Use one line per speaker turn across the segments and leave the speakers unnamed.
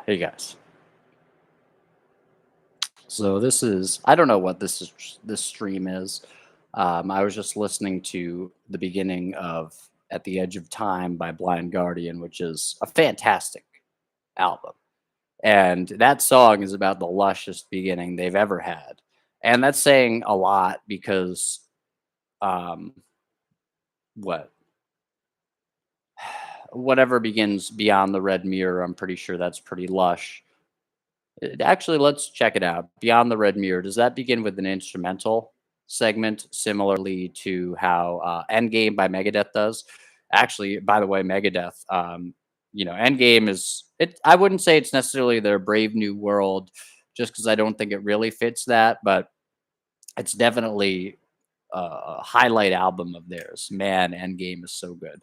Hey guys. So this is I don't know what this stream is. I was just listening to the beginning of At the Edge of Time by Blind Guardian, which is a fantastic album. And that song is about the lushest beginning they've ever had. And that's saying a lot because um what whatever begins beyond the red mirror, I'm pretty sure that's pretty lush. Actually, let's check it out. Beyond the Red Mirror, does that begin with an instrumental segment similarly to how Endgame by Megadeth does? Actually, by the way, Megadeth, Endgame is it. I wouldn't say it's necessarily their Brave New World, just because I don't think it really fits that, but it's definitely a highlight album of theirs. Man, Endgame is so good.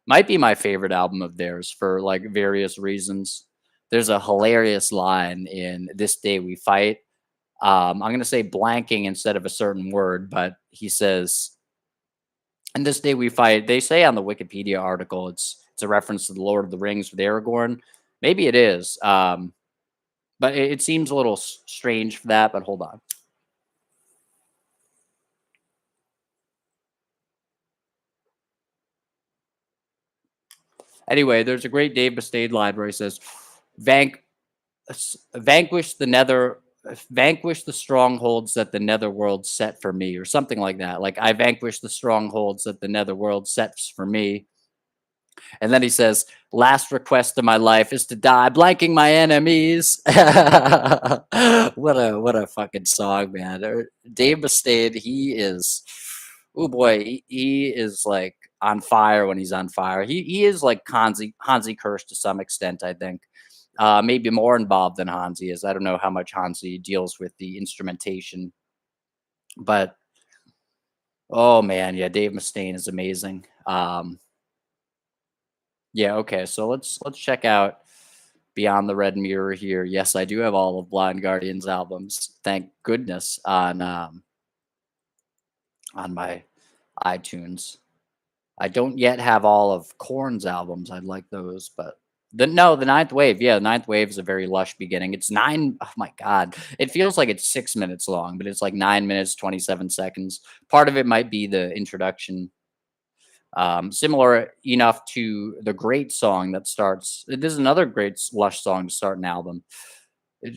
Might be my favorite album of theirs for like various reasons. There's a hilarious line in This Day We Fight. I'm going to say blanking instead of a certain word, but he says, "In this day we fight." They say on the Wikipedia article it's a reference to the Lord of the Rings with Aragorn. Maybe it is, but it seems a little strange for that. But hold on. Anyway, there's a great Dave Mustaine line where he says, "Vank vanquish the nether vanquish the strongholds that the netherworld set for me," or something like that. Like, I vanquish the strongholds that the netherworld sets for me. And then he says, "Last request of my life is to die blanking my enemies." What a fucking song, man. Dave Mustaine, he is, oh boy, he is like on fire when he's on fire. He is like Hansi Kirsch to some extent, I think. Maybe more involved than Hansi is. I don't know how much Hansi deals with the instrumentation, but oh man, yeah, Dave Mustaine is amazing. Yeah, okay. So let's check out Beyond the Red Mirror here. Yes, I do have all of Blind Guardian's albums. Thank goodness on my iTunes. I don't yet have all of Korn's albums. I'd like those, but the Ninth Wave. Yeah, the Ninth Wave is a very lush beginning. It's nine. Oh my god, it feels like it's 6 minutes long, but it's like 9 minutes 27 seconds. Part of it might be the introduction, similar enough to the great song that starts. This is another great lush song to start an album.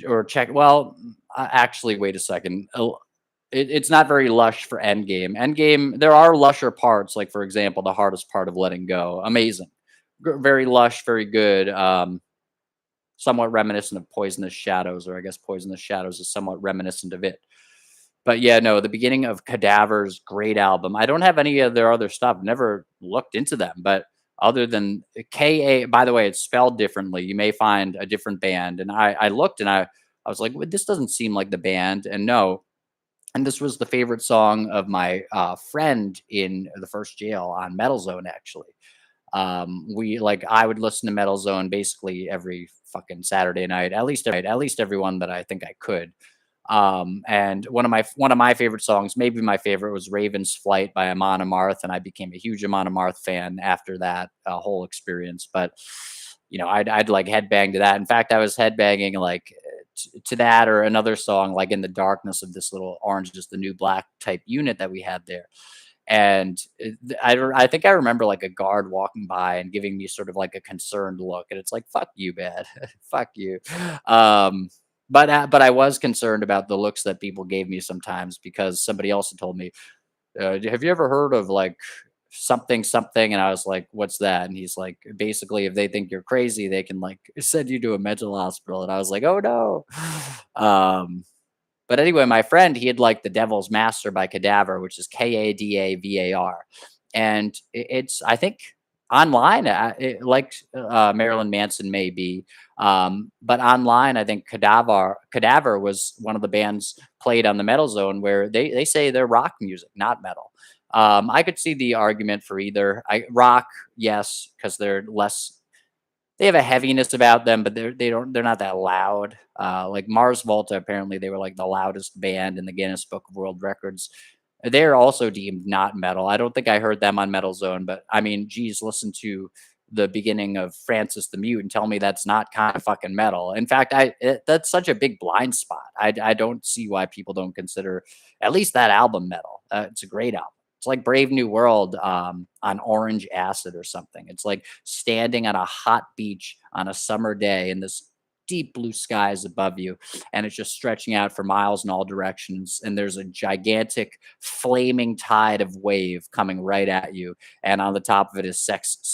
Or check. Well, actually, wait a second. It's not very lush for Endgame. Endgame, there are lusher parts, like for example, the hardest part of Letting Go. Amazing, very lush, very good. Somewhat reminiscent of Poisonous Shadows, or I guess Poisonous Shadows is somewhat reminiscent of it. But yeah, no, the beginning of Cadaver's great album. I don't have any of their other stuff. Never looked into them, but other than K A, by the way, it's spelled differently. You may find a different band. And I looked and I was like, "Well, this doesn't seem like the band." And no, and this was the favorite song of my friend in the first jail on Metal Zone, actually. We like I would listen to Metal Zone basically every fucking Saturday night, at least every one that I think I could. And one of my favorite songs, maybe my favorite, was Raven's Flight by Amon Amarth, and I became a huge Amon Amarth fan after that whole experience. But I'd like headbang to that. In fact, I was headbanging like to that or another song like In the Darkness of This Little Orange Is the New Black type unit that we had there. And I think I remember like a guard walking by and giving me sort of like a concerned look, and it's like, "Fuck you, man, fuck you." Um, but I was concerned about the looks that people gave me sometimes because somebody else had told me, "Have you ever heard of like something something?" And I was like, "What's that?" And he's like, "Basically, if they think you're crazy, they can like send you to a mental hospital." And I was like, "Oh no." Um, but anyway, my friend, he had like The Devil's Master by Cadaver, which is Kadavar. And it's, I think, online, like Marilyn Manson maybe. But online, I think Cadaver was one of the bands played on the Metal Zone where they say they're rock music, not metal. I could see the argument for either. Rock, yes, because they're less, they have a heaviness about them, but they're not that loud. Like Mars Volta, apparently they were like the loudest band in the Guinness Book of World Records. They're also deemed not metal. I don't think I heard them on Metal Zone, but I mean, geez, listen to the beginning of Francis the Mute and tell me that's not kind of fucking metal. In fact, that's such a big blind spot. I don't see why people don't consider at least that album metal. It's a great album. It's like Brave New World on orange acid or something. It's like standing on a hot beach on a summer day in this deep blue skies above you, and it's just stretching out for miles in all directions. And there's a gigantic flaming tide of wave coming right at you, and on the top of it is Cedric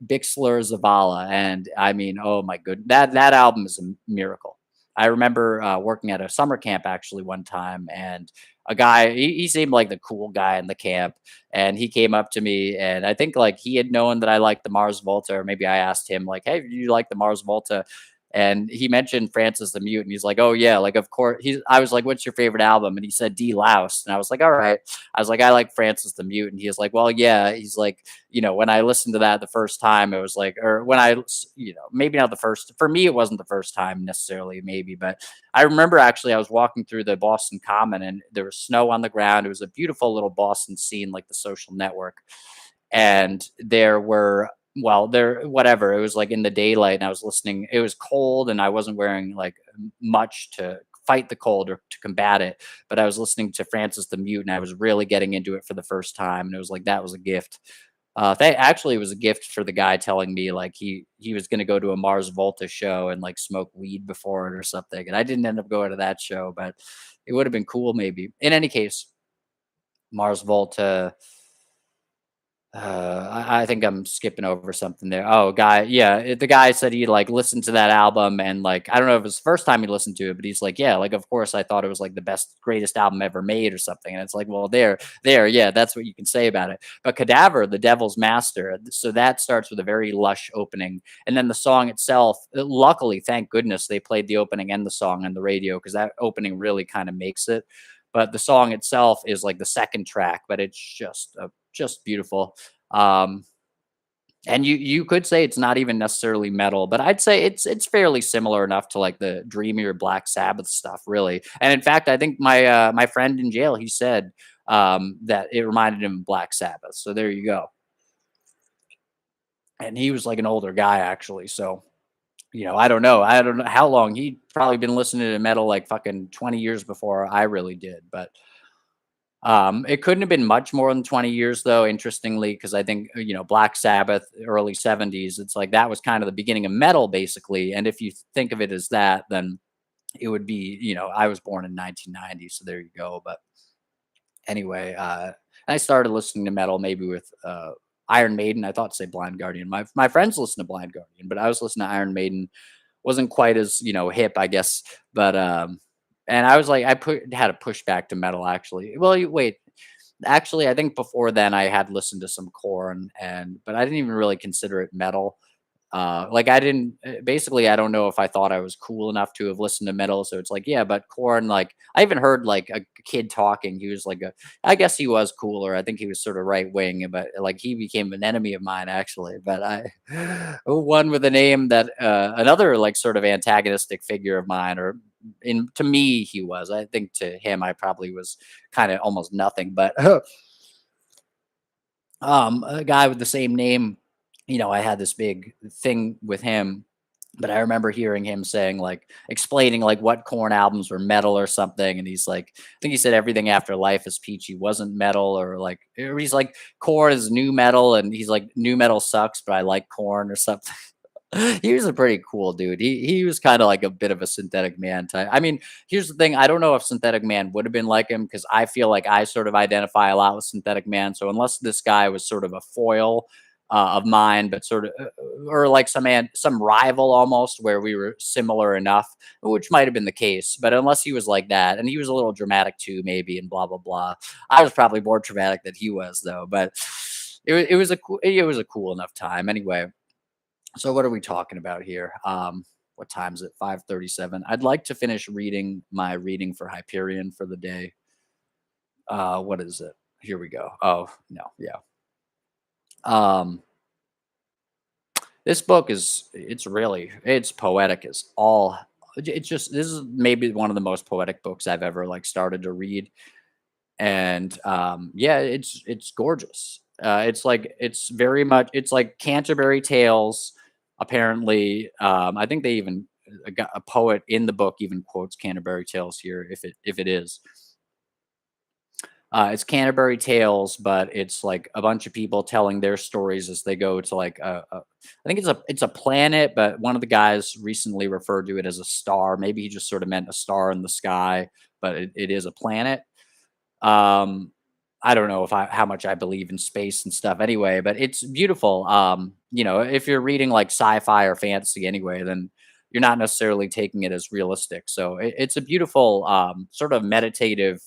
Bixler Zavala. And I mean, oh my good, that album is a miracle. I remember working at a summer camp actually one time, and a guy, he seemed like the cool guy in the camp, and he came up to me, and I think like he had known that I liked the Mars Volta, or maybe I asked him like, "Hey, do you like the Mars Volta?" And he mentioned Francis the Mute, and he's like, "Oh yeah, like of course." I was like, "What's your favorite album?" And he said D Louse, and I was like, "All right." I was like, "I like Francis the Mute," and he was like, "Well, yeah." He's like, when I listened to that the first time, it was like, or when maybe not the first. For me, it wasn't the first time necessarily, maybe, but I remember actually I was walking through the Boston Common, and there was snow on the ground. It was a beautiful little Boston scene, like the Social Network, and there were, well, there, whatever, it was like in the daylight, and I was listening. It was cold, and I wasn't wearing like much to fight the cold or to combat it, but I was listening to Francis the Mute, and I was really getting into it for the first time, and it was like that was a gift. Actually, it was a gift for the guy telling me like he was going to go to a Mars Volta show and like smoke weed before it or something, and I didn't end up going to that show, but it would have been cool maybe. In any case, Mars Volta. I think I'm skipping over something there. Oh, the guy said he like listened to that album, and like I don't know if it was the first time he listened to it, but he's like, yeah, like of course I thought it was like the best, greatest album ever made or something. And it's like, well, yeah, that's what you can say about it. But Cadaver, the Devil's Master, so that starts with a very lush opening, and then the song itself. Luckily, thank goodness, they played the opening and the song on the radio because that opening really kind of makes it. But the song itself is like the second track, but it's just beautiful. Um, and you could say it's not even necessarily metal, but I'd say it's fairly similar enough to like the dreamier Black Sabbath stuff, really. And in fact, I think my friend in jail, he said that it reminded him of Black Sabbath. So there you go. And he was like an older guy actually. So I don't know. I don't know how long he'd probably been listening to metal like fucking 20 years before I really did, but it couldn't have been much more than 20 years though, interestingly, because I think, Black Sabbath, early 70s, it's like that was kind of the beginning of metal, basically. And if you think of it as that, then it would be, I was born in 1990, so there you go. But anyway, I started listening to metal maybe with Iron Maiden. I thought to say Blind Guardian. My friends listen to Blind Guardian, but I was listening to Iron Maiden. Wasn't quite as, hip, I guess, but and I was like, had a pushback to metal actually. Well, wait, actually, I think before then I had listened to some Korn, but I didn't even really consider it metal. Like I didn't basically I don't know if I thought I was cool enough to have listened to metal. So it's like, yeah, but Korn, like I even heard like a kid talking. He was like I guess he was cooler. I think he was sort of right wing, but like he became an enemy of mine actually. But one with a name that another like sort of antagonistic figure of mine, or to me he was. I think to him I probably was kind of almost nothing, but a guy with the same name, I had this big thing with him, but I remember hearing him saying, like, explaining like what Corn albums were metal or something, and he's like, I think he said everything after Life is Peachy wasn't metal, or he's like, Corn is new metal, and he's like, new metal sucks, but I like Corn or something. He was a pretty cool dude. He was kind of like a bit of a Synthetic Man type. I mean, here's the thing: I don't know if Synthetic Man would have been like him because I feel like I sort of identify a lot with Synthetic Man. So unless this guy was sort of a foil of mine, but sort of or like some rival almost, where we were similar enough, which might have been the case. But unless he was like that, and he was a little dramatic too, maybe, and blah blah blah. I was probably more dramatic than he was, though. But it was a cool enough time anyway. So what are we talking about here? What time is it? 5:37. I'd like to finish reading my reading for Hyperion for the day. What is it? Here we go. Oh, no, yeah. Um, this book it's poetic as all. It's just this is maybe one of the most poetic books I've ever like started to read, and yeah, it's gorgeous. It's very much it's like Canterbury Tales. Apparently, I think they even a poet in the book even quotes Canterbury Tales here. If it is, it's Canterbury Tales, but it's like a bunch of people telling their stories as they go to like I think it's a planet, but one of the guys recently referred to it as a star. Maybe he just sort of meant a star in the sky, but it is a planet. Um, I don't know if I how much I believe in space and stuff anyway, but it's beautiful. If you're reading like sci-fi or fantasy anyway, then you're not necessarily taking it as realistic. So it's a beautiful sort of meditative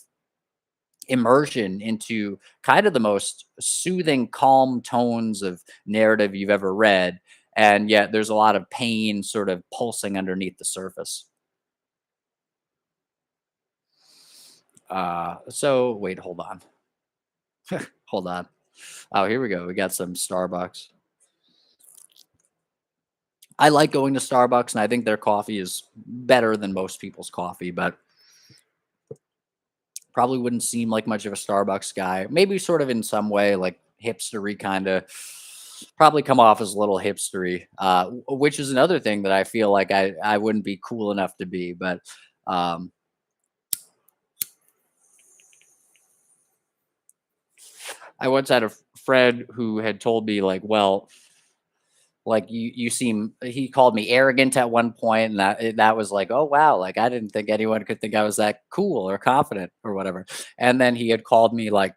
immersion into kind of the most soothing, calm tones of narrative you've ever read. And yet there's a lot of pain sort of pulsing underneath the surface. So wait, hold on. Hold on. Oh, here we go. We got some Starbucks. I like going to Starbucks, and I think their coffee is better than most people's coffee, but probably wouldn't seem like much of a Starbucks guy. Maybe sort of in some way, like hipstery kind of. Probably come off as a little hipstery, which is another thing that I feel like I wouldn't be cool enough to be. But um, I once had a friend who had told me like, well, like you seem he called me arrogant at one point, and that was like, oh wow, like I didn't think anyone could think I was that cool or confident or whatever. And then he had called me like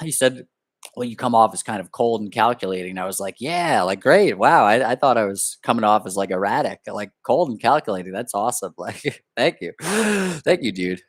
he said, well, you come off as kind of cold and calculating. And I was like, yeah, like great, wow, I thought I was coming off as like erratic, like cold and calculating. That's awesome. Like thank you. Thank you, dude.